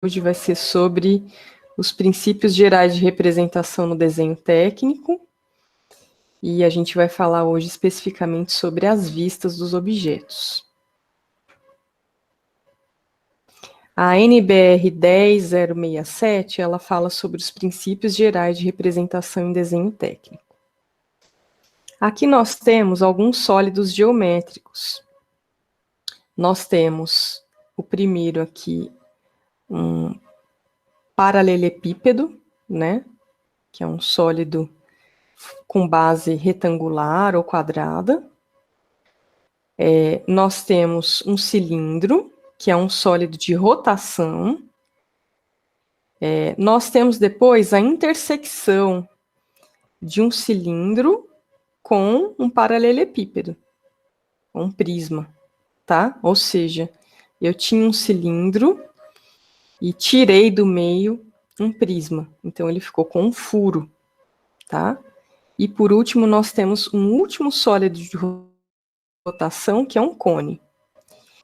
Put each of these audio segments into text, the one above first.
hoje vai ser sobre os princípios gerais de representação no desenho técnico, e a gente vai falar hoje especificamente sobre as vistas dos objetos. A NBR 10067, ela fala sobre os princípios gerais de representação em desenho técnico. Aqui nós temos alguns sólidos geométricos. Nós temos o primeiro aqui, um paralelepípedo, né, que é um sólido com base retangular ou quadrada. Nós temos um cilindro, que é um sólido de rotação. Nós temos depois a intersecção de um cilindro com um paralelepípedo, um prisma, tá? Ou seja, eu tinha um cilindro e tirei do meio um prisma, então ele ficou com um furo, tá? E por último, nós temos um último sólido de rotação, que é um cone.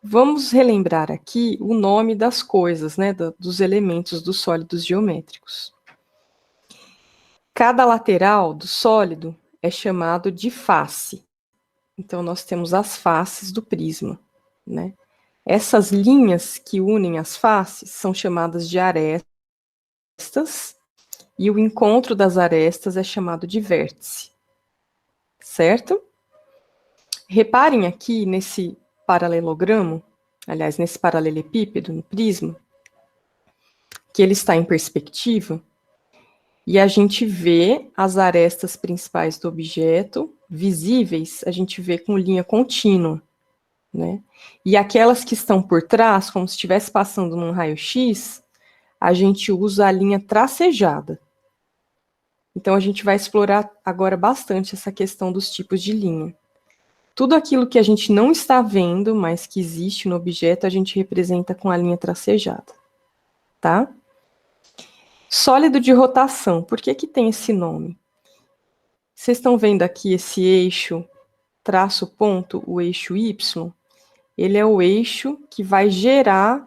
Vamos relembrar aqui o nome das coisas, né, dos elementos dos sólidos geométricos. Cada lateral do sólido é chamado de face. Então, nós temos as faces do prisma, né? Essas linhas que unem as faces são chamadas de arestas, e o encontro das arestas é chamado de vértice, certo? Reparem aqui nesse paralelogramo, aliás, nesse paralelepípedo, no prisma, que ele está em perspectiva, e a gente vê as arestas principais do objeto visíveis, a gente vê com linha contínua, né? E aquelas que estão por trás, como se estivesse passando num raio-x, a gente usa a linha tracejada. Então, a gente vai explorar agora bastante essa questão dos tipos de linha. Tudo aquilo que a gente não está vendo, mas que existe no objeto, a gente representa com a linha tracejada, tá? Sólido de rotação, por que que tem esse nome? Vocês estão vendo aqui esse eixo traço ponto, o eixo Y? Ele é o eixo que vai gerar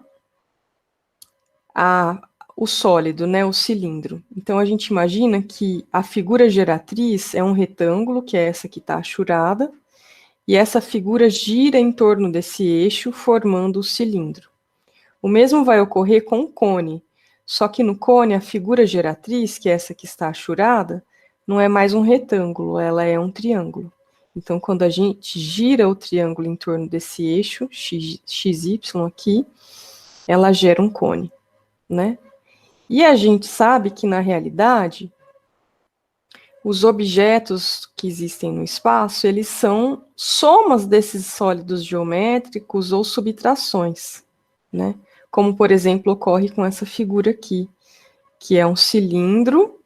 o sólido, né, o cilindro. Então, a gente imagina que a figura geratriz é um retângulo, que é essa que está achurada, e essa figura gira em torno desse eixo, formando o cilindro. O mesmo vai ocorrer com o cone, só que no cone a figura geratriz, que é essa que está achurada, não é mais um retângulo, ela é um triângulo. Então, quando a gente gira o triângulo em torno desse eixo, XY aqui, ela gera um cone, né? E a gente sabe que, na realidade, os objetos que existem no espaço, eles são somas desses sólidos geométricos ou subtrações, né? Como, por exemplo, ocorre com essa figura aqui, que é um cilindro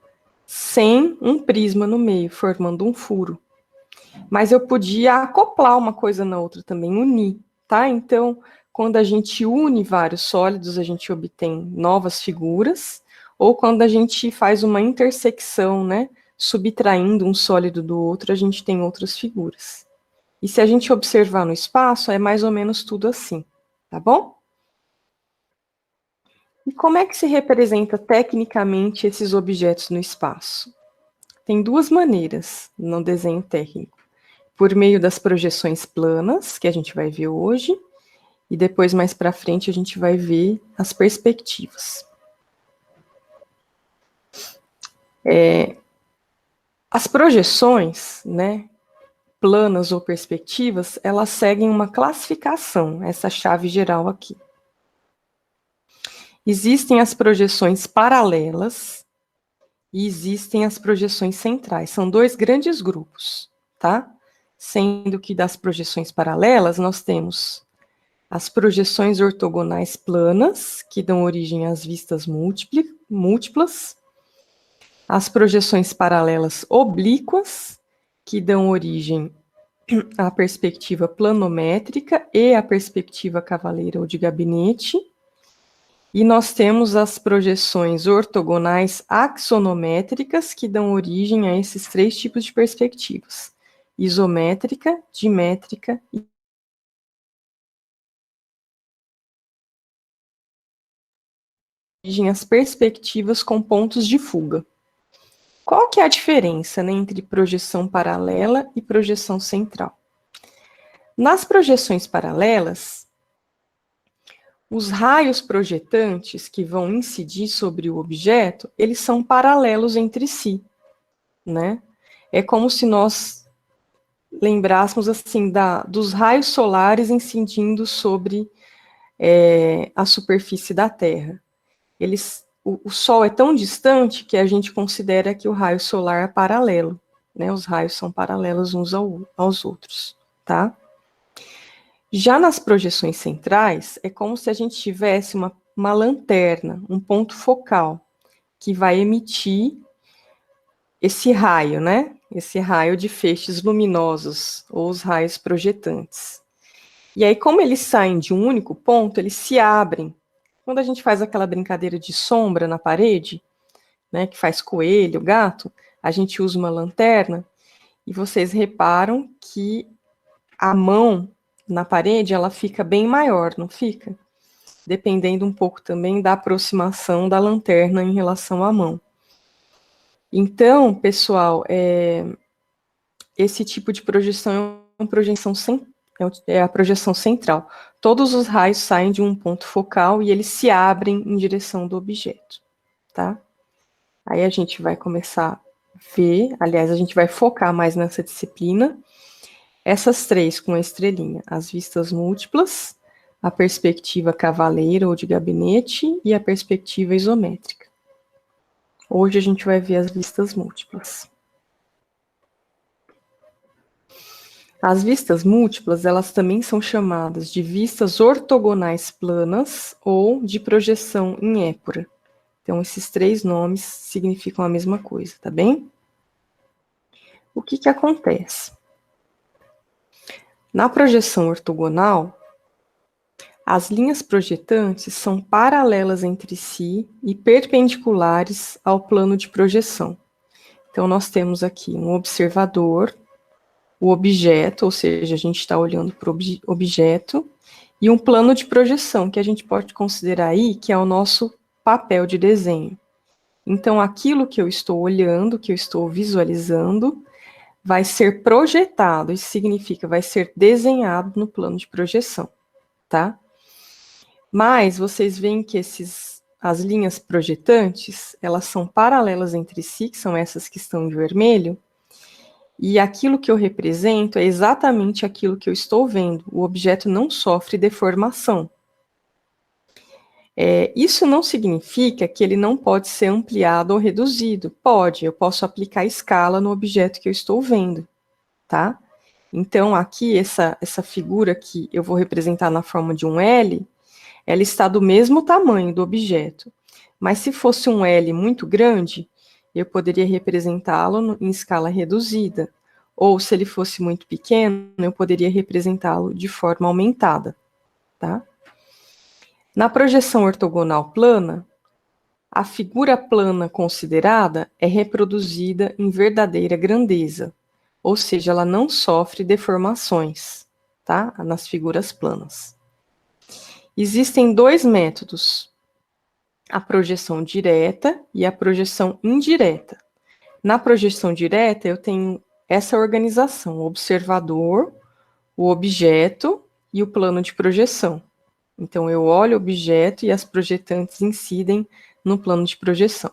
sem um prisma no meio, formando um furo. Mas eu podia acoplar uma coisa na outra também, unir, tá? Então, quando a gente une vários sólidos, a gente obtém novas figuras, ou quando a gente faz uma intersecção, né, subtraindo um sólido do outro, a gente tem outras figuras. E se a gente observar no espaço, é mais ou menos tudo assim, tá bom? E como é que se representa tecnicamente esses objetos no espaço? Tem duas maneiras no desenho técnico. Por meio das projeções planas, que a gente vai ver hoje, e depois, mais para frente, a gente vai ver as perspectivas. As projeções, né, planas ou perspectivas, elas seguem uma classificação, essa chave geral aqui. Existem as projeções paralelas e existem as projeções centrais. São dois grandes grupos, tá? Sendo que das projeções paralelas, nós temos as projeções ortogonais planas, que dão origem às vistas múltiplas, as projeções paralelas oblíquas, que dão origem à perspectiva planométrica e à perspectiva cavaleira ou de gabinete, e nós temos as projeções ortogonais axonométricas, que dão origem a esses três tipos de perspectivas: isométrica, dimétrica e as perspectivas com pontos de fuga. Qual que é a diferença, né, entre projeção paralela e projeção central? Nas projeções paralelas, os raios projetantes que vão incidir sobre o objeto, eles são paralelos entre si, né? É como se nós lembrássemos, assim, dos raios solares incidindo sobre a superfície da Terra. O Sol é tão distante que a gente considera que o raio solar é paralelo, né? Os raios são paralelos uns aos outros, tá? Já nas projeções centrais, é como se a gente tivesse uma lanterna, um ponto focal, que vai emitir esse raio, né? Esse raio de feixes luminosos, ou os raios projetantes. E aí, como eles saem de um único ponto, eles se abrem. Quando a gente faz aquela brincadeira de sombra na parede, né, que faz coelho, gato, a gente usa uma lanterna, e vocês reparam que a mão na parede, ela fica bem maior, não fica? Dependendo um pouco também da aproximação da lanterna em relação à mão. Então, pessoal, esse tipo de projeção é uma projeção é a projeção central. Todos os raios saem de um ponto focal e eles se abrem em direção do objeto, tá? Aí a gente vai começar a ver, aliás, a gente vai focar mais nessa disciplina, essas três com a estrelinha, as vistas múltiplas, a perspectiva cavaleira ou de gabinete e a perspectiva isométrica. Hoje a gente vai ver as vistas múltiplas. As vistas múltiplas, elas também são chamadas de vistas ortogonais planas ou de projeção em épura. Então, esses três nomes significam a mesma coisa, tá bem? O que que acontece? Na projeção ortogonal, as linhas projetantes são paralelas entre si e perpendiculares ao plano de projeção. Então, nós temos aqui um observador, o objeto, ou seja, a gente está olhando para o objeto, e um plano de projeção, que a gente pode considerar aí que é o nosso papel de desenho. Então, aquilo que eu estou olhando, que eu estou visualizando, vai ser projetado, isso significa vai ser desenhado no plano de projeção, tá? Mas vocês veem que as linhas projetantes, elas são paralelas entre si, que são essas que estão de vermelho, e aquilo que eu represento é exatamente aquilo que eu estou vendo. O objeto não sofre deformação. Isso não significa que ele não pode ser ampliado ou reduzido. Pode, eu posso aplicar escala no objeto que eu estou vendo, tá? Então, aqui, essa figura que eu vou representar na forma de um L, ela está do mesmo tamanho do objeto. Mas se fosse um L muito grande, eu poderia representá-lo em escala reduzida. Ou, se ele fosse muito pequeno, eu poderia representá-lo de forma aumentada, tá? Na projeção ortogonal plana, a figura plana considerada é reproduzida em verdadeira grandeza, ou seja, ela não sofre deformações, tá? Nas figuras planas. Existem dois métodos, a projeção direta e a projeção indireta. Na projeção direta, eu tenho essa organização, o observador, o objeto e o plano de projeção. Então, eu olho o objeto e as projetantes incidem no plano de projeção.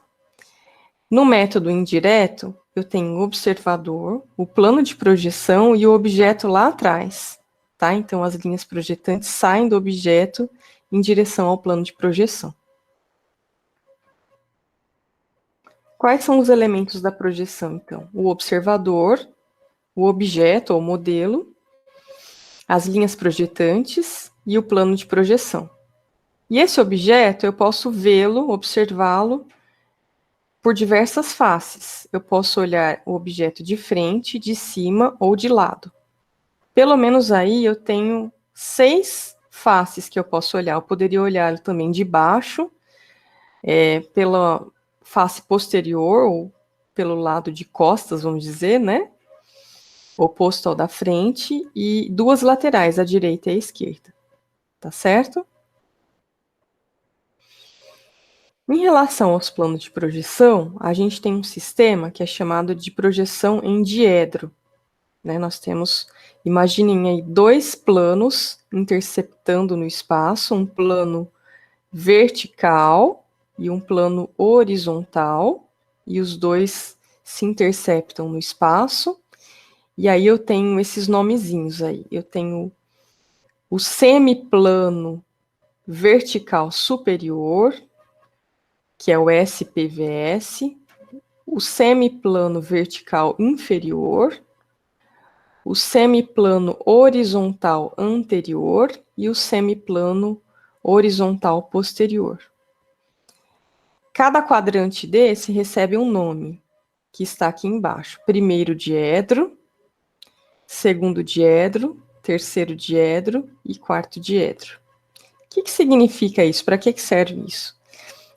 No método indireto, eu tenho o observador, o plano de projeção e o objeto lá atrás, tá? Então, as linhas projetantes saem do objeto em direção ao plano de projeção. Quais são os elementos da projeção, então? O observador, o objeto ou modelo, as linhas projetantes e o plano de projeção. E esse objeto, eu posso vê-lo, observá-lo por diversas faces. Eu posso olhar o objeto de frente, de cima ou de lado. Pelo menos aí eu tenho 6 faces que eu posso olhar. Eu poderia olhar também de baixo, pela face posterior, ou pelo lado de costas, vamos dizer, né? Oposto ao da frente, e 2 laterais, a direita e a esquerda. Tá certo? Em relação aos planos de projeção, a gente tem um sistema que é chamado de projeção em diedro. Né? Nós temos, imaginem aí, dois planos interceptando no espaço, um plano vertical e um plano horizontal, e os dois se interceptam no espaço. E aí eu tenho esses nomezinhos aí. Eu tenho o semiplano vertical superior, que é o SPVS, o semiplano vertical inferior, o semiplano horizontal anterior e o semiplano horizontal posterior. Cada quadrante desse recebe um nome, que está aqui embaixo. Primeiro diedro, segundo diedro, terceiro diedro e quarto diedro. O que significa isso? Para que serve isso?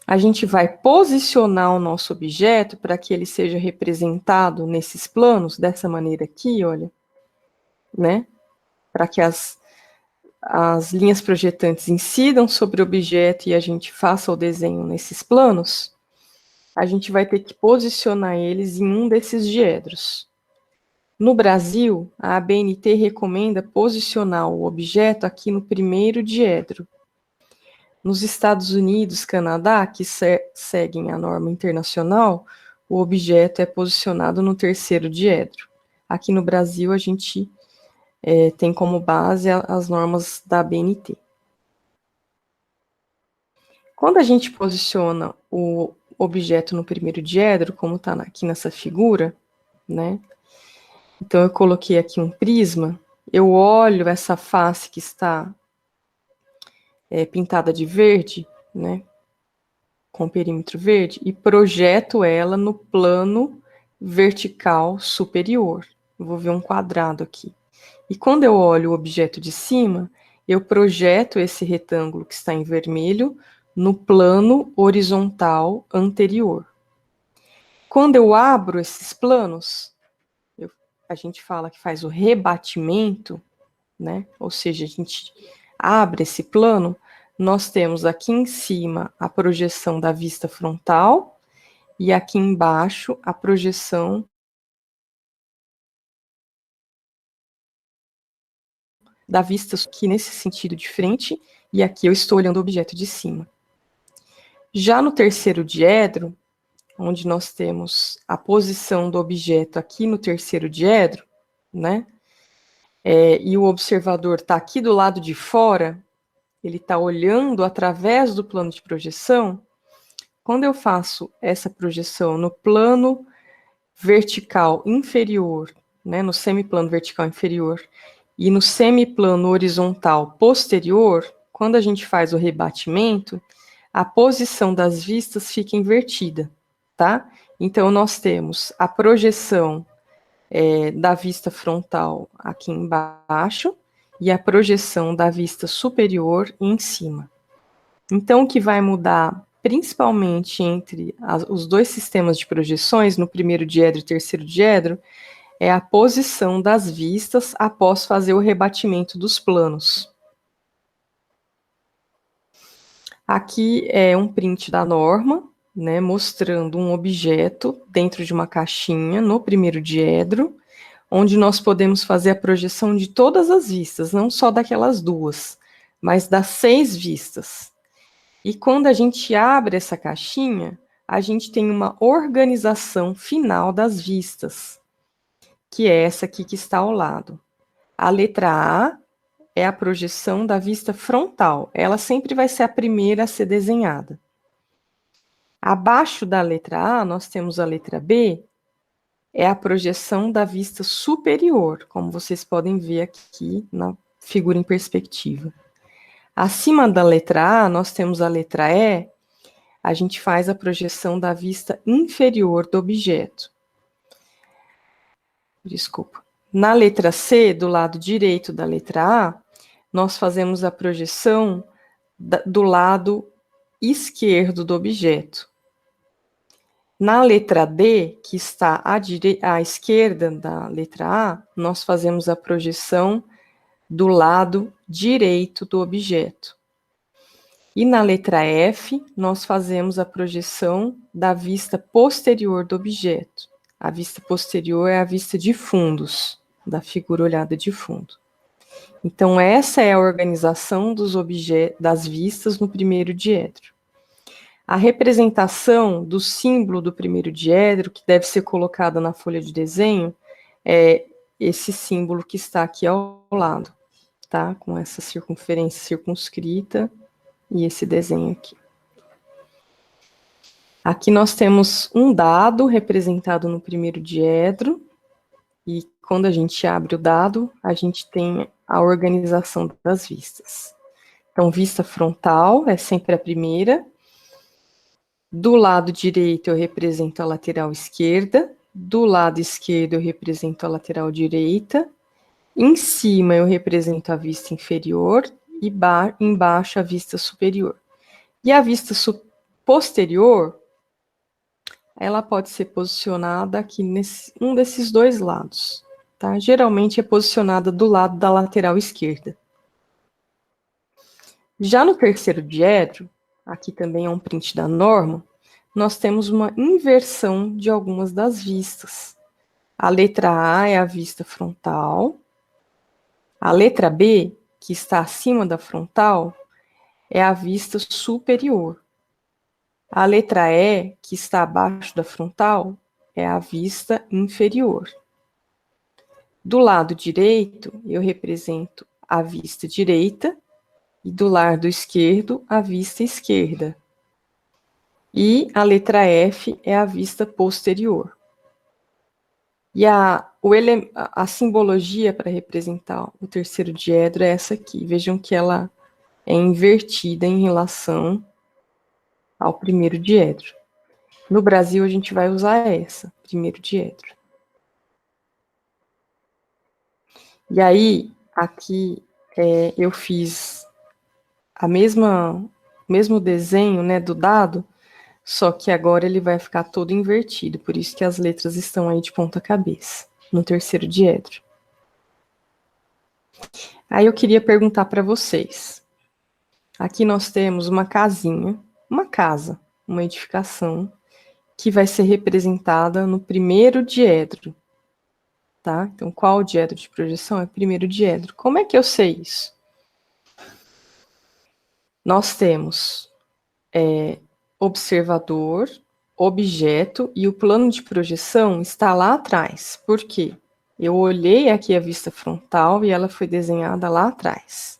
A gente vai posicionar o nosso objeto para que ele seja representado nesses planos, dessa maneira aqui, olha, né? Para que as linhas projetantes incidam sobre o objeto e a gente faça o desenho nesses planos, a gente vai ter que posicionar eles em um desses diedros. No Brasil, a ABNT recomenda posicionar o objeto aqui no primeiro diedro. Nos Estados Unidos, Canadá, que seguem a norma internacional, o objeto é posicionado no terceiro diedro. Aqui no Brasil, a gente tem como base as normas da ABNT. Quando a gente posiciona o objeto no primeiro diedro, como está aqui nessa figura, né? Então, eu coloquei aqui um prisma, eu olho essa face que está pintada de verde, né? Com perímetro verde, e projeto ela no plano vertical superior. Eu vou ver um quadrado aqui. E quando eu olho o objeto de cima, eu projeto esse retângulo que está em vermelho no plano horizontal anterior. Quando eu abro esses planos, a gente fala que faz o rebatimento, né? Ou seja, a gente abre esse plano, nós temos aqui em cima a projeção da vista frontal e aqui embaixo a projeção da vista aqui nesse sentido de frente, e aqui eu estou olhando o objeto de cima. Já no terceiro diedro, onde nós temos a posição do objeto aqui no terceiro diedro, né? E o observador está aqui do lado de fora, ele está olhando através do plano de projeção. Quando eu faço essa projeção no plano vertical inferior, né, no semiplano vertical inferior, e no semiplano horizontal posterior, quando a gente faz o rebatimento, a posição das vistas fica invertida, tá? Então, nós temos a projeção da vista frontal aqui embaixo e a projeção da vista superior em cima. Então, o que vai mudar principalmente entre os dois sistemas de projeções, no primeiro diedro e terceiro diedro, é a posição das vistas após fazer o rebatimento dos planos. Aqui é um print da norma, né, mostrando um objeto dentro de uma caixinha no primeiro diedro, onde nós podemos fazer a projeção de todas as vistas, não só daquelas duas, mas das 6 vistas. E quando a gente abre essa caixinha, a gente tem uma organização final das vistas, que é essa aqui que está ao lado. A letra A é a projeção da vista frontal. Ela sempre vai ser a primeira a ser desenhada. Abaixo da letra A, nós temos a letra B, é a projeção da vista superior, como vocês podem ver aqui na figura em perspectiva. Acima da letra A, nós temos a letra E, a gente faz a projeção da vista inferior do objeto. Desculpa. Na letra C, do lado direito da letra A, nós fazemos a projeção do lado esquerdo do objeto. Na letra D, que está à esquerda da letra A, nós fazemos a projeção do lado direito do objeto. E na letra F, nós fazemos a projeção da vista posterior do objeto. A vista posterior é a vista de fundos, da figura olhada de fundo. Então, essa é a organização das vistas no primeiro diedro. A representação do símbolo do primeiro diedro, que deve ser colocada na folha de desenho, é esse símbolo que está aqui ao lado, tá? Com essa circunferência circunscrita e esse desenho aqui. Aqui nós temos um dado representado no primeiro diedro, e quando a gente abre o dado, a gente tem a organização das vistas. Então, vista frontal é sempre a primeira. Do lado direito eu represento a lateral esquerda, do lado esquerdo eu represento a lateral direita, em cima eu represento a vista inferior e embaixo a vista superior. E a vista posterior, ela pode ser posicionada aqui nesse um desses dois lados, tá? Geralmente é posicionada do lado da lateral esquerda. Já no terceiro diedro, aqui também é um print da norma, nós temos uma inversão de algumas das vistas. A letra A é a vista frontal, a letra B, que está acima da frontal, é a vista superior. A letra E, que está abaixo da frontal, é a vista inferior. Do lado direito, eu represento a vista direita, e do lado esquerdo, a vista esquerda. E a letra F é a vista posterior. E a simbologia para representar o terceiro diedro é essa aqui. Vejam que ela é invertida em relação ao primeiro diedro. No Brasil, a gente vai usar essa, primeiro diedro. E aí, aqui, eu fiz mesmo desenho, né, do dado, só que agora ele vai ficar todo invertido, por isso que as letras estão aí de ponta cabeça, no terceiro diedro. Aí eu queria perguntar para vocês. Aqui nós temos uma casinha, uma casa, uma edificação, que vai ser representada no primeiro diedro, tá? Então, qual o diedro de projeção? É o primeiro diedro. Como é que eu sei isso? Nós temos observador, objeto, e o plano de projeção está lá atrás. Por quê? Eu olhei aqui a vista frontal e ela foi desenhada lá atrás.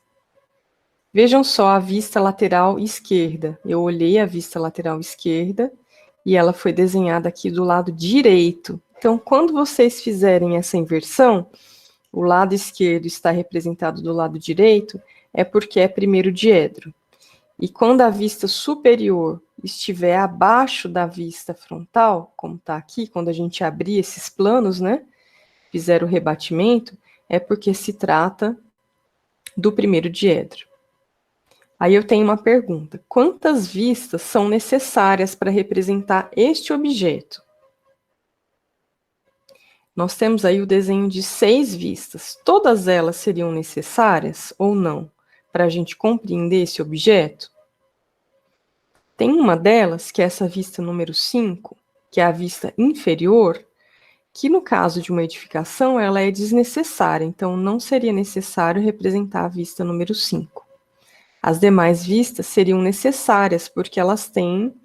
Vejam só a vista lateral esquerda. Eu olhei a vista lateral esquerda e ela foi desenhada aqui do lado direito. Então, quando vocês fizerem essa inversão, o lado esquerdo está representado do lado direito, é porque é primeiro diedro. E quando a vista superior estiver abaixo da vista frontal, como está aqui, quando a gente abrir esses planos, né, fizer o rebatimento, é porque se trata do primeiro diedro. Aí eu tenho uma pergunta: quantas vistas são necessárias para representar este objeto? Nós temos aí o desenho de 6 vistas. Todas elas seriam necessárias ou não para a gente compreender esse objeto? Tem uma delas, que é essa vista número 5, que é a vista inferior, que no caso de uma edificação, ela é desnecessária, então não seria necessário representar a vista número 5. As demais vistas seriam necessárias, porque elas têm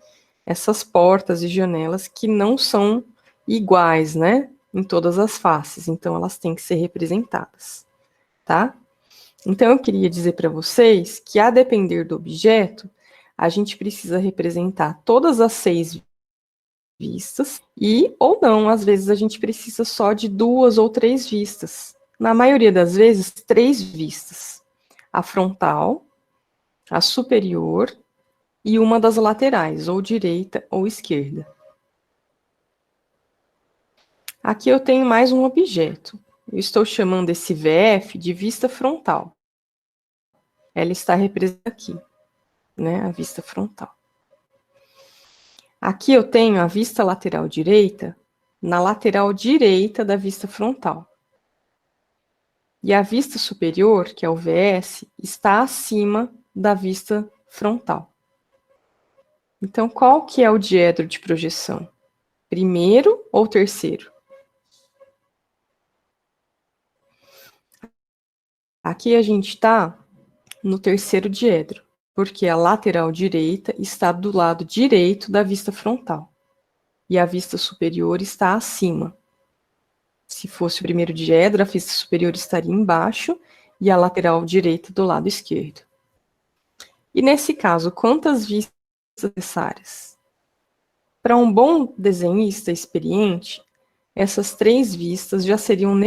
essas portas e janelas que não são iguais, né, em todas as faces, então elas têm que ser representadas, tá? Então eu queria dizer para vocês que, a depender do objeto, a gente precisa representar todas as 6 vistas, e ou não, às vezes a gente precisa só de 2 ou 3 vistas. Na maioria das vezes, 3 vistas. A frontal, a superior e uma das laterais, ou direita ou esquerda. Aqui eu tenho mais um objeto. Eu estou chamando esse VF de vista frontal. Ela está representada aqui, né, a vista frontal. Aqui eu tenho a vista lateral direita na lateral direita da vista frontal. E a vista superior, que é o VS, está acima da vista frontal. Então, qual que é o diedro de projeção? Primeiro ou terceiro? Aqui a gente está no terceiro diedro, porque a lateral direita está do lado direito da vista frontal e a vista superior está acima. Se fosse o primeiro diedro, a vista superior estaria embaixo e a lateral direita do lado esquerdo. E nesse caso, quantas vistas necessárias? Para um bom desenhista experiente, essas 3 vistas já seriam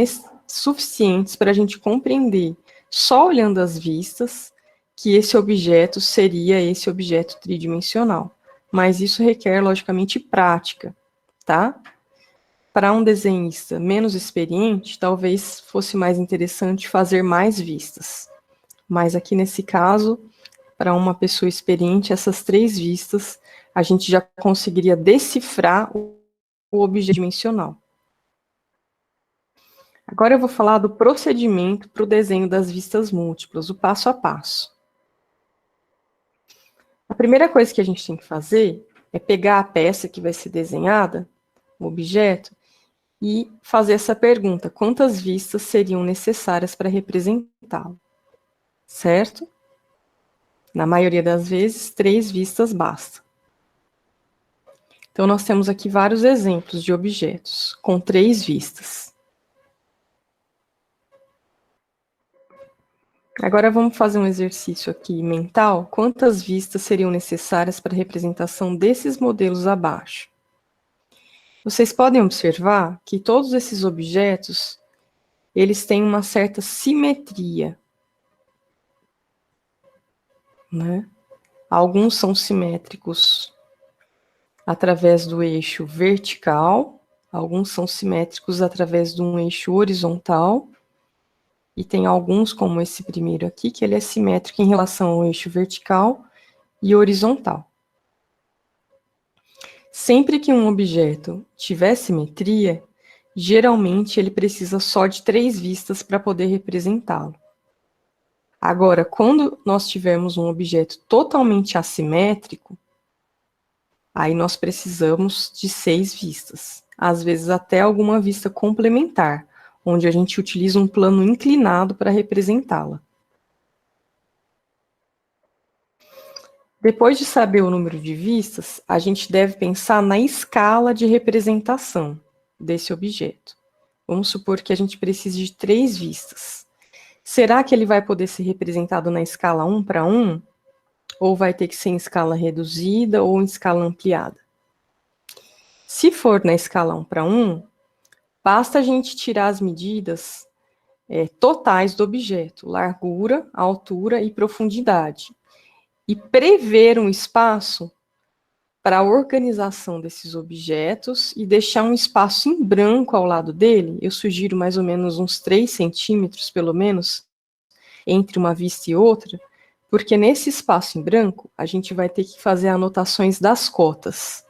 suficientes para a gente compreender, só olhando as vistas, que esse objeto seria esse objeto tridimensional. Mas isso requer, logicamente, prática, tá? Para um desenhista menos experiente, talvez fosse mais interessante fazer mais vistas. Mas aqui nesse caso, para uma pessoa experiente, essas 3 vistas, a gente já conseguiria decifrar o objeto dimensional. Agora eu vou falar do procedimento para o desenho das vistas múltiplas, o passo a passo. A primeira coisa que a gente tem que fazer é pegar a peça que vai ser desenhada, o objeto, e fazer essa pergunta: quantas vistas seriam necessárias para representá-lo? Certo? Na maioria das vezes, 3 vistas basta. Então, nós temos aqui vários exemplos de objetos com 3 vistas. Agora vamos fazer um exercício aqui mental. Quantas vistas seriam necessárias para a representação desses modelos abaixo? Vocês podem observar que todos esses objetos, eles têm uma certa simetria, né? Alguns são simétricos através do eixo vertical, alguns são simétricos através de um eixo horizontal, e tem alguns, como esse primeiro aqui, que ele é simétrico em relação ao eixo vertical e horizontal. Sempre que um objeto tiver simetria, geralmente ele precisa só de 3 vistas para poder representá-lo. Agora, quando nós tivermos um objeto totalmente assimétrico, aí nós precisamos de 6 vistas, às vezes até alguma vista complementar, onde a gente utiliza um plano inclinado para representá-la. Depois de saber o número de vistas, a gente deve pensar na escala de representação desse objeto. Vamos supor que a gente precise de 3 vistas. Será que ele vai poder ser representado na escala 1:1? Ou vai ter que ser em escala reduzida ou em escala ampliada? Se for na escala 1:1, basta a gente tirar as medidas totais do objeto, largura, altura e profundidade, e prever um espaço para a organização desses objetos e deixar um espaço em branco ao lado dele. Eu sugiro mais ou menos uns 3 centímetros, pelo menos, entre uma vista e outra, porque nesse espaço em branco, a gente vai ter que fazer anotações das cotas.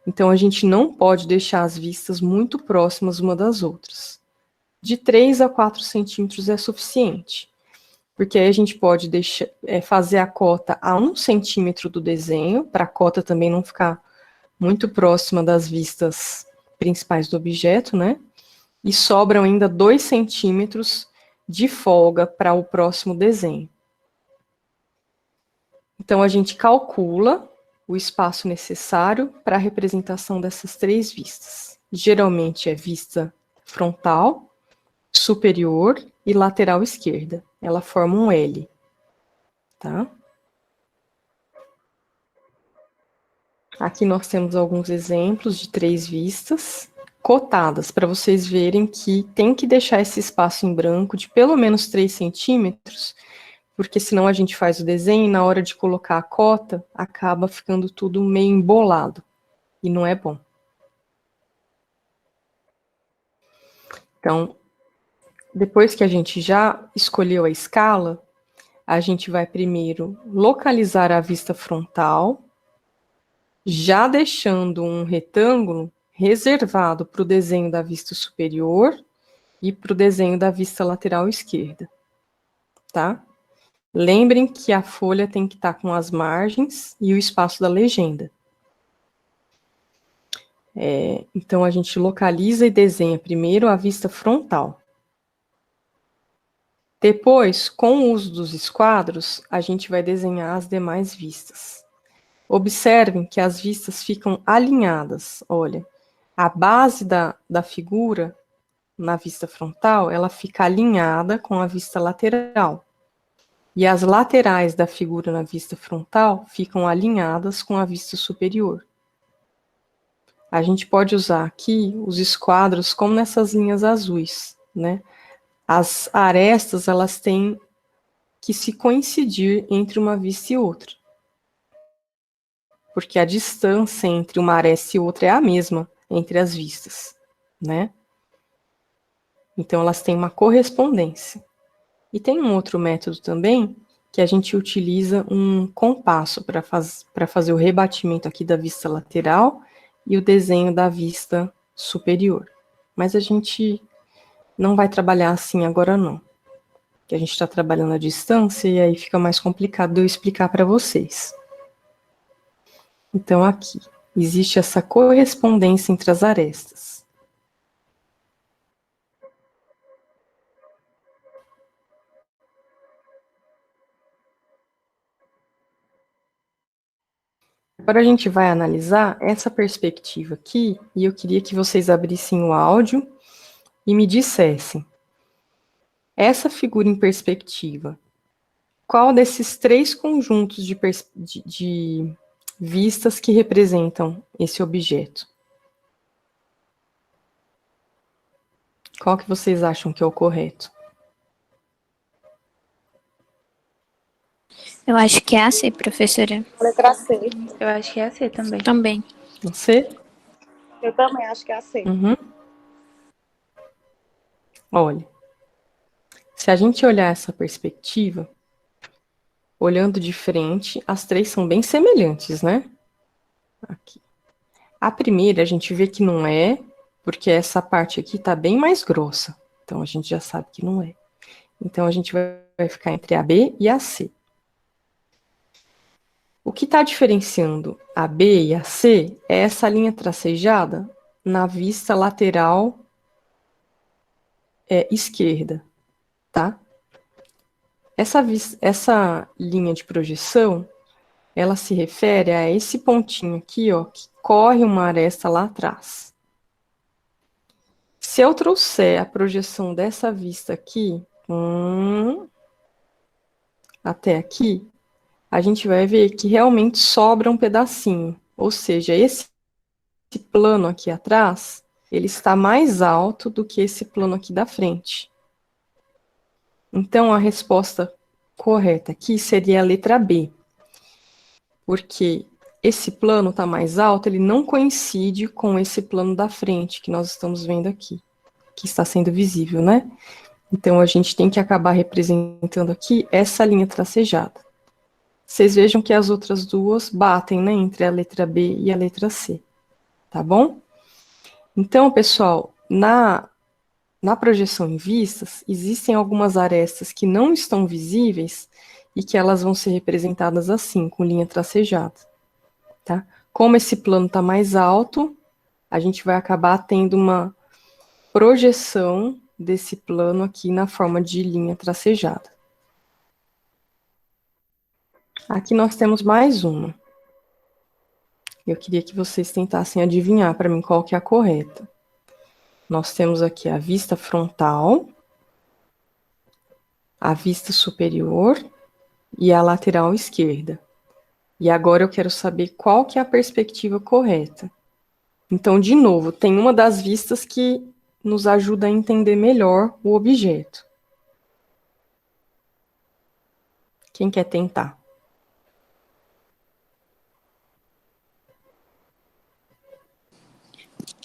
Então, a gente não pode deixar as vistas muito próximas uma das outras. De 3 a 4 centímetros é suficiente, porque aí a gente pode fazer a cota a 1 centímetro do desenho, para a cota também não ficar muito próxima das vistas principais do objeto, né? E sobram ainda 2 centímetros de folga para o próximo desenho. Então, a gente calcula o espaço necessário para a representação dessas 3 vistas. Geralmente é vista frontal, superior e lateral esquerda. Ela forma um L, tá? Aqui nós temos alguns exemplos de 3 vistas cotadas, para vocês verem que tem que deixar esse espaço em branco de pelo menos 3 centímetros, porque senão a gente faz o desenho e na hora de colocar a cota, acaba ficando tudo meio embolado, e não é bom. Então, depois que a gente já escolheu a escala, a gente vai primeiro localizar a vista frontal, já deixando um retângulo reservado para o desenho da vista superior e para o desenho da vista lateral esquerda, tá? Lembrem que a folha tem que estar com as margens e o espaço da legenda. Então, a gente localiza e desenha primeiro a vista frontal. Depois, com o uso dos esquadros, a gente vai desenhar as demais vistas. Observem que as vistas ficam alinhadas. Olha, a base da figura, na vista frontal, ela fica alinhada com a vista lateral. E as laterais da figura na vista frontal ficam alinhadas com a vista superior. A gente pode usar aqui os esquadros como nessas linhas azuis, né? As arestas, elas têm que se coincidir entre uma vista e outra. Porque a distância entre uma aresta e outra é a mesma entre as vistas, né? Então, elas têm uma correspondência. E tem um outro método também, que a gente utiliza um compasso para fazer o rebatimento aqui da vista lateral e o desenho da vista superior. Mas a gente não vai trabalhar assim agora não. Que a gente está trabalhando à distância e aí fica mais complicado de eu explicar para vocês. Então, aqui, existe essa correspondência entre as arestas. Agora a gente vai analisar essa perspectiva aqui, e eu queria que vocês abrissem o áudio e me dissessem, essa figura em perspectiva, qual desses três conjuntos de vistas que representam esse objeto? Qual que vocês acham que é o correto? Eu acho que é a C, professora. Letra C. Eu acho que é a C também. Também. Você? Eu também acho que é a C. Uhum. Olha, se a gente olhar essa perspectiva, olhando de frente, as três são bem semelhantes, né? Aqui. A primeira a gente vê que não é, porque essa parte aqui tá bem mais grossa. Então a gente já sabe que não é. Então a gente vai ficar entre a B e a C. O que está diferenciando a B e a C é essa linha tracejada na vista lateral esquerda, tá? Essa linha de projeção, ela se refere a esse pontinho aqui, ó, que corre uma aresta lá atrás. Se eu trouxer a projeção dessa vista aqui, até aqui, a gente vai ver que realmente sobra um pedacinho. Ou seja, esse plano aqui atrás, ele está mais alto do que esse plano aqui da frente. Então, a resposta correta aqui seria a letra B. Porque esse plano está mais alto, ele não coincide com esse plano da frente que nós estamos vendo aqui, que está sendo visível, né? Então, a gente tem que acabar representando aqui essa linha tracejada. Vocês vejam que as outras duas batem, né, entre a letra B e a letra C, tá bom? Então, pessoal, na projeção em vistas, existem algumas arestas que não estão visíveis e que elas vão ser representadas assim, com linha tracejada, tá? Como esse plano está mais alto, a gente vai acabar tendo uma projeção desse plano aqui na forma de linha tracejada. Aqui nós temos mais uma. Eu queria que vocês tentassem adivinhar para mim qual que é a correta. Nós temos aqui a vista frontal, a vista superior e a lateral esquerda. E agora eu quero saber qual que é a perspectiva correta. Então, de novo, tem uma das vistas que nos ajuda a entender melhor o objeto. Quem quer tentar?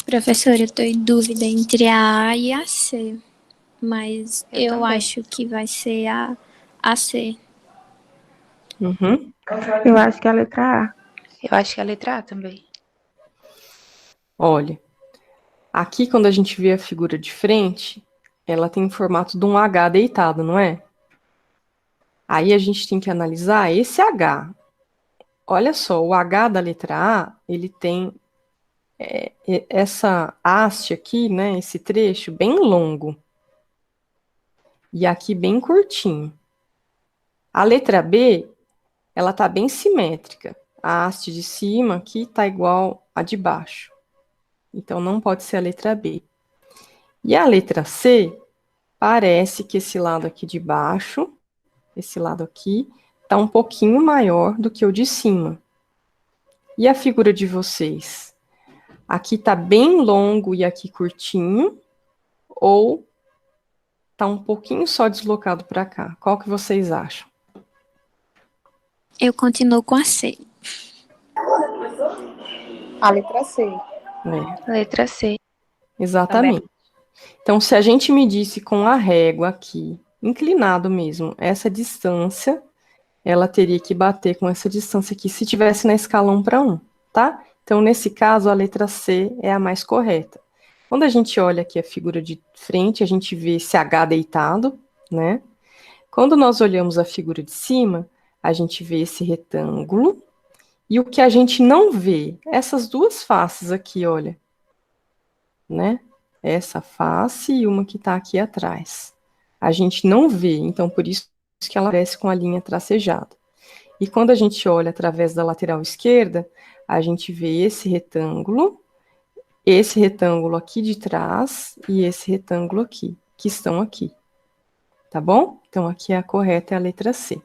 Professora, eu tô em dúvida entre a A e a C. Mas eu também. acho que vai ser a C. Uhum. Eu acho que é a letra A. Eu acho que é a letra A também. Olha, aqui quando a gente vê a figura de frente, ela tem o formato de um H deitado, não é? Aí a gente tem que analisar esse H. Olha só, o H da letra A, ele tem essa haste aqui, né, esse trecho bem longo. E aqui bem curtinho. A letra B, ela tá bem simétrica. A haste de cima aqui tá igual a de baixo. Então, não pode ser a letra B. E a letra C, parece que esse lado aqui de baixo, esse lado aqui, tá um pouquinho maior do que o de cima. E a figura de vocês? Aqui tá bem longo e aqui curtinho, ou tá um pouquinho só deslocado para cá? Qual que vocês acham? Eu continuo com a C. A letra C. Letra C. Exatamente. Então, se a gente medisse com a régua aqui, inclinado mesmo, essa distância, ela teria que bater com essa distância aqui, se tivesse na escala 1 para 1, tá? Então, nesse caso, a letra C é a mais correta. Quando a gente olha aqui a figura de frente, a gente vê esse H deitado, né? Quando nós olhamos a figura de cima, a gente vê esse retângulo, e o que a gente não vê, essas duas faces aqui, olha, né? Essa face e uma que está aqui atrás. A gente não vê, então por isso que ela aparece com a linha tracejada. E quando a gente olha através da lateral esquerda, a gente vê esse retângulo aqui de trás e esse retângulo aqui, que estão aqui. Tá bom? Então aqui a correta é a letra C.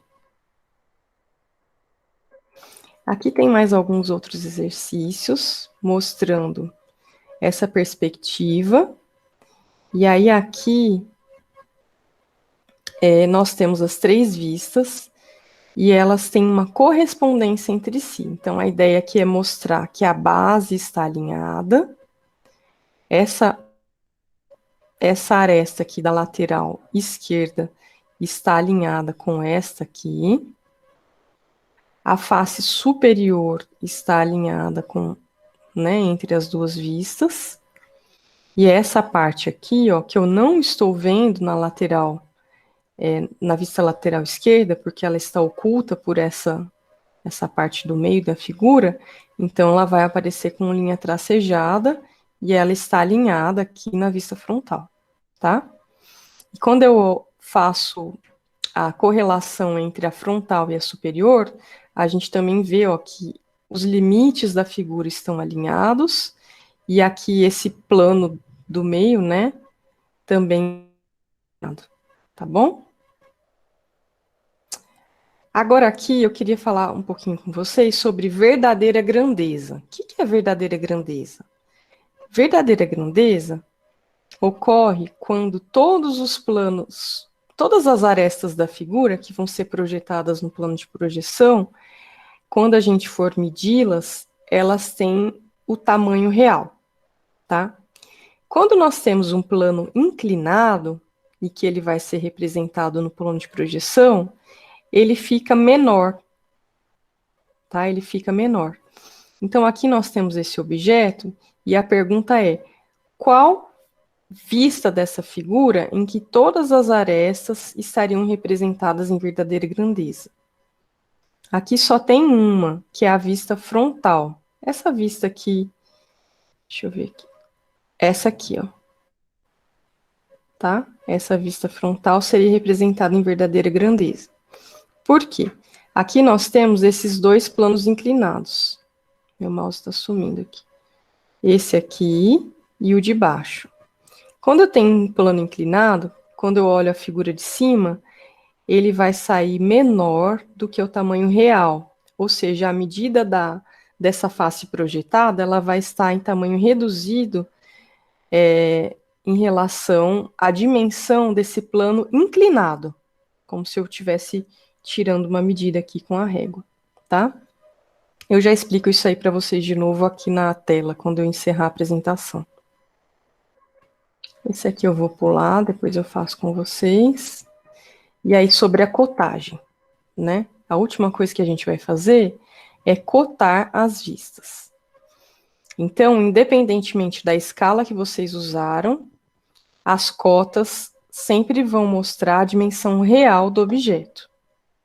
Aqui tem mais alguns outros exercícios mostrando essa perspectiva. E aí aqui nós temos as três vistas e elas têm uma correspondência entre si. Então a ideia aqui é mostrar que a base está alinhada, essa aresta aqui da lateral esquerda está alinhada com esta aqui, a face superior está alinhada com, né, entre as duas vistas. E essa parte aqui, ó, que eu não estou vendo na lateral, na vista lateral esquerda, porque ela está oculta por essa parte do meio da figura, então ela vai aparecer com linha tracejada e ela está alinhada aqui na vista frontal, tá? E quando eu faço a correlação entre a frontal e a superior, a gente também vê, ó, que os limites da figura estão alinhados, e aqui esse plano do meio, né, também, tá bom? Agora aqui eu queria falar um pouquinho com vocês sobre verdadeira grandeza. O que é verdadeira grandeza? Verdadeira grandeza ocorre quando todos os planos, todas as arestas da figura que vão ser projetadas no plano de projeção, quando a gente for medi-las, elas têm o tamanho real, tá? Quando nós temos um plano inclinado, e que ele vai ser representado no plano de projeção, ele fica menor, tá? Ele fica menor. Então, aqui nós temos esse objeto, e a pergunta é, qual vista dessa figura em que todas as arestas estariam representadas em verdadeira grandeza? Aqui só tem uma, que é a vista frontal. Essa vista aqui, deixa eu ver aqui. Essa aqui, ó. Tá? Essa vista frontal seria representada em verdadeira grandeza. Por quê? Aqui nós temos esses dois planos inclinados. Meu mouse está sumindo aqui. Esse aqui e o de baixo. Quando eu tenho um plano inclinado, quando eu olho a figura de cima, ele vai sair menor do que o tamanho real. Ou seja, a medida dessa face projetada, ela vai estar em tamanho reduzido em relação à dimensão desse plano inclinado. Como se eu estivesse tirando uma medida aqui com a régua, tá? Eu já explico isso aí para vocês de novo aqui na tela, quando eu encerrar a apresentação. Esse aqui eu vou pular, depois eu faço com vocês. E aí, sobre a cotagem, né? A última coisa que a gente vai fazer é cotar as vistas. Então, independentemente da escala que vocês usaram, as cotas sempre vão mostrar a dimensão real do objeto,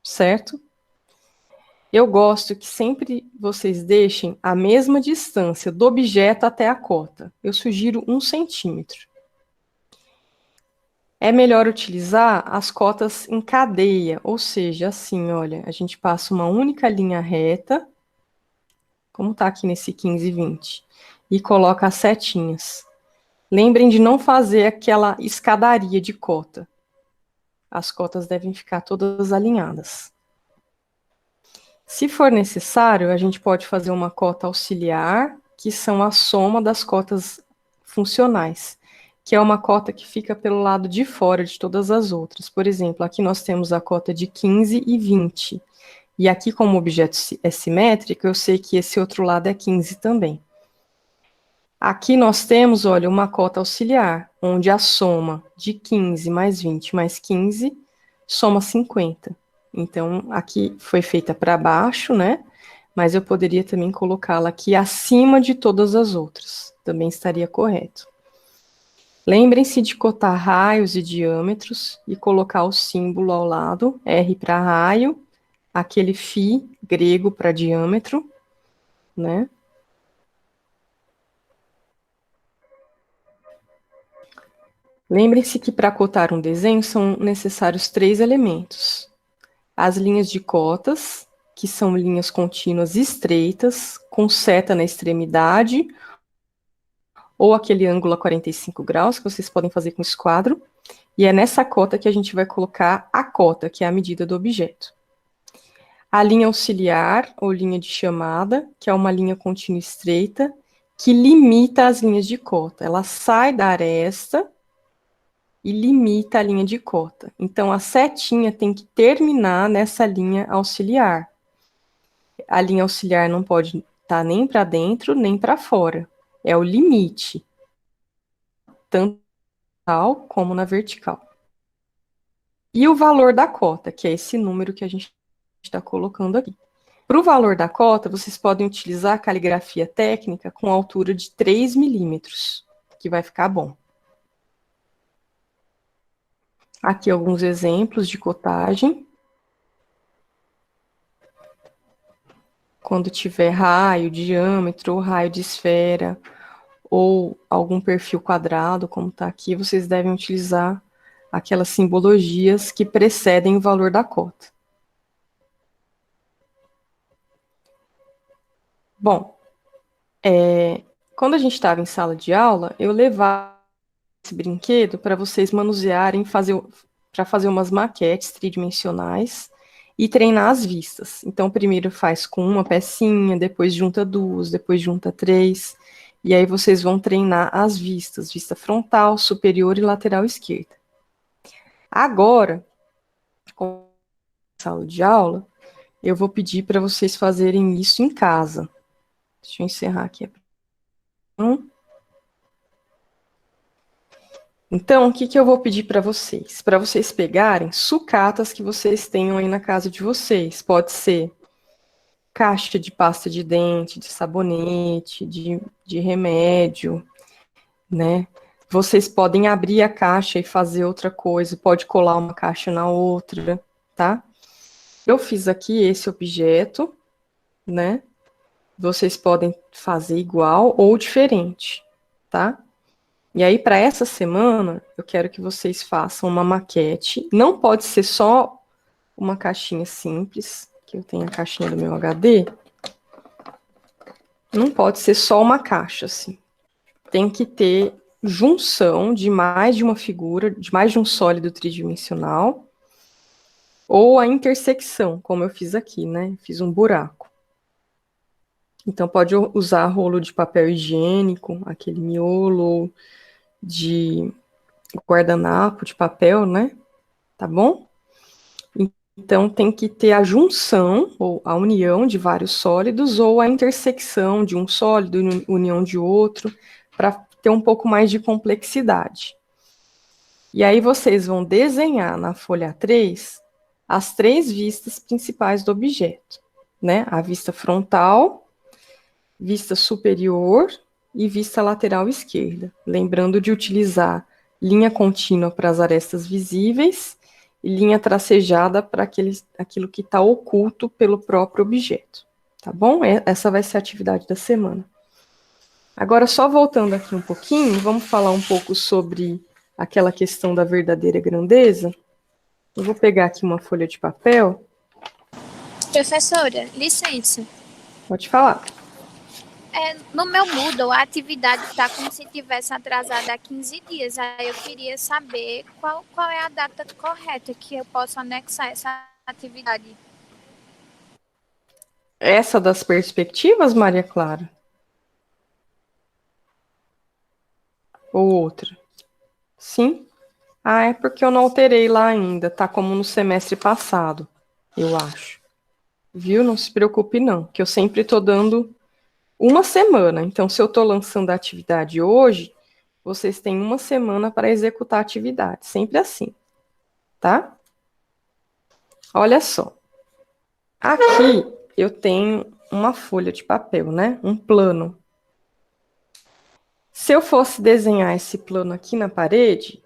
certo? Eu gosto que sempre vocês deixem a mesma distância do objeto até a cota. Eu sugiro 1 centímetro. É melhor utilizar as cotas em cadeia, ou seja, assim, olha, a gente passa uma única linha reta, como está aqui nesse 15 e 20, e coloca as setinhas. Lembrem de não fazer aquela escadaria de cota. As cotas devem ficar todas alinhadas. Se for necessário, a gente pode fazer uma cota auxiliar, que são a soma das cotas funcionais, que é uma cota que fica pelo lado de fora de todas as outras. Por exemplo, aqui nós temos a cota de 15 e 20. E aqui, como o objeto é simétrico, eu sei que esse outro lado é 15 também. Aqui nós temos, olha, uma cota auxiliar, onde a soma de 15 mais 20 mais 15 soma 50. Então, aqui foi feita para baixo, né? Mas eu poderia também colocá-la aqui acima de todas as outras. Também estaria correto. Lembrem-se de cotar raios e diâmetros e colocar o símbolo ao lado, R para raio, aquele φ grego para diâmetro, né? Lembrem-se que para cotar um desenho são necessários 3 elementos. As linhas de cotas, que são linhas contínuas estreitas, com seta na extremidade, ou aquele ângulo a 45 graus, que vocês podem fazer com esquadro, e é nessa cota que a gente vai colocar a cota, que é a medida do objeto. A linha auxiliar, ou linha de chamada, que é uma linha contínua estreita, que limita as linhas de cota. Ela sai da aresta e limita a linha de cota. Então, a setinha tem que terminar nessa linha auxiliar. A linha auxiliar não pode estar nem para dentro, nem para fora. É o limite, tanto na horizontal como na vertical. E o valor da cota, que é esse número que a gente está colocando aqui. Para o valor da cota, vocês podem utilizar a caligrafia técnica com altura de 3 milímetros, que vai ficar bom. Aqui alguns exemplos de cotagem. Quando tiver raio, diâmetro, ou raio de esfera, ou algum perfil quadrado, como está aqui, vocês devem utilizar aquelas simbologias que precedem o valor da cota. Bom, quando a gente estava em sala de aula, eu levava esse brinquedo para vocês manusearem, para fazer umas maquetes tridimensionais e treinar as vistas. Então, primeiro faz com uma pecinha, depois junta duas, depois junta 3, e aí vocês vão treinar as vistas, vista frontal, superior e lateral esquerda. Agora, com a sala de aula, eu vou pedir para vocês fazerem isso em casa. Deixa eu encerrar aqui. Então, o que eu vou pedir para vocês? Para vocês pegarem sucatas que vocês tenham aí na casa de vocês. Pode ser caixa de pasta de dente, de sabonete, de remédio, né? Vocês podem abrir a caixa e fazer outra coisa, pode colar uma caixa na outra, tá? Eu fiz aqui esse objeto, né? Vocês podem fazer igual ou diferente, tá? E aí, para essa semana, eu quero que vocês façam uma maquete. Não pode ser só uma caixinha simples, que eu tenho a caixinha do meu HD. Não pode ser só uma caixa, assim. Tem que ter junção de mais de uma figura, de mais de um sólido tridimensional, ou a intersecção, como eu fiz aqui, né? Fiz um buraco. Então, pode usar rolo de papel higiênico, aquele miolo de guardanapo de papel, né? Tá bom? Então, tem que ter a junção, ou a união de vários sólidos, ou a intersecção de um sólido e união de outro, para ter um pouco mais de complexidade. E aí, vocês vão desenhar na folha 3 as 3 vistas principais do objeto, né? A vista frontal, vista superior e vista lateral esquerda. Lembrando de utilizar linha contínua para as arestas visíveis e linha tracejada para aquilo que está oculto pelo próprio objeto, tá bom? Essa vai ser a atividade da semana. Agora, só voltando aqui um pouquinho, vamos falar um pouco sobre aquela questão da verdadeira grandeza. Eu vou pegar aqui uma folha de papel. Professora, licença. Pode falar. No meu Moodle, a atividade está como se tivesse atrasada há 15 dias. Aí eu queria saber qual é a data correta que eu posso anexar essa atividade. Essa das perspectivas, Maria Clara? Ou outra? Sim? Ah, é porque eu não alterei lá ainda. Tá como no semestre passado, eu acho. Viu? Não se preocupe não, que eu sempre estou dando uma semana. Então, se eu estou lançando a atividade hoje, vocês têm uma semana para executar a atividade. Sempre assim, tá? Olha só. Aqui eu tenho uma folha de papel, né? Um plano. Se eu fosse desenhar esse plano aqui na parede,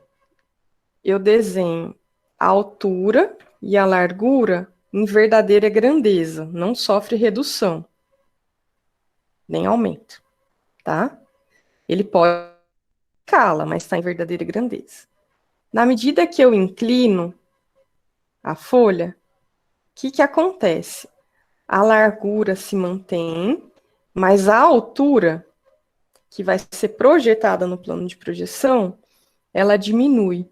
eu desenho a altura e a largura em verdadeira grandeza. Não sofre redução, nem aumento, tá? Ele pode escala, mas está em verdadeira grandeza. Na medida que eu inclino a folha, o que acontece? A largura se mantém, mas a altura, que vai ser projetada no plano de projeção, ela diminui.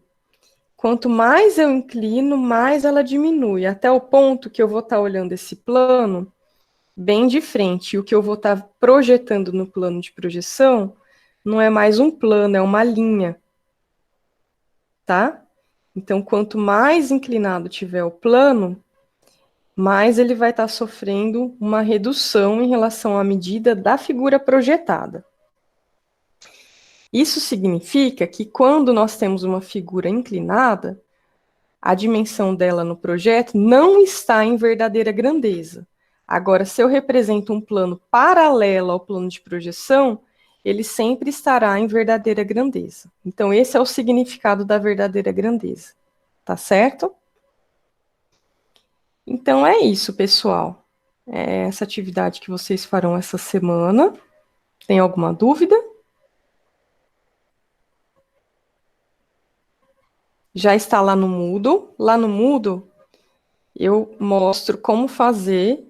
Quanto mais eu inclino, mais ela diminui, até o ponto que eu vou estar olhando esse plano bem de frente. E o que eu vou estar projetando no plano de projeção não é mais um plano, é uma linha. Tá? Então, quanto mais inclinado tiver o plano, mais ele vai estar sofrendo uma redução em relação à medida da figura projetada. Isso significa que quando nós temos uma figura inclinada, a dimensão dela no projeto não está em verdadeira grandeza. Agora, se eu represento um plano paralelo ao plano de projeção, ele sempre estará em verdadeira grandeza. Então, esse é o significado da verdadeira grandeza. Tá certo? Então, é isso, pessoal. É essa atividade que vocês farão essa semana. Tem alguma dúvida? Já está lá no Moodle. Lá no Moodle, eu mostro como fazer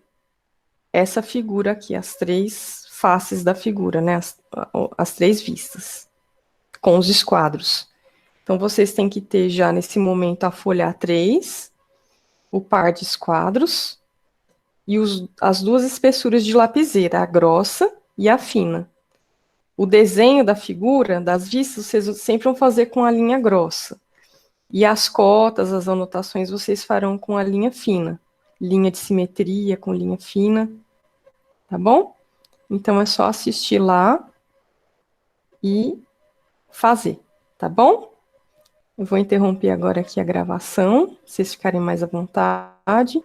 essa figura aqui, as três faces da figura, né? As três vistas, com os esquadros. Então, vocês têm que ter já nesse momento a folha A3, o par de esquadros e as duas espessuras de lapiseira, a grossa e a fina. O desenho da figura, das vistas, vocês sempre vão fazer com a linha grossa. E as cotas, as anotações, vocês farão com a linha fina. Linha de simetria com linha fina. Tá bom? Então, é só assistir lá e fazer. Tá bom? Eu vou interromper agora aqui a gravação, pra vocês ficarem mais à vontade.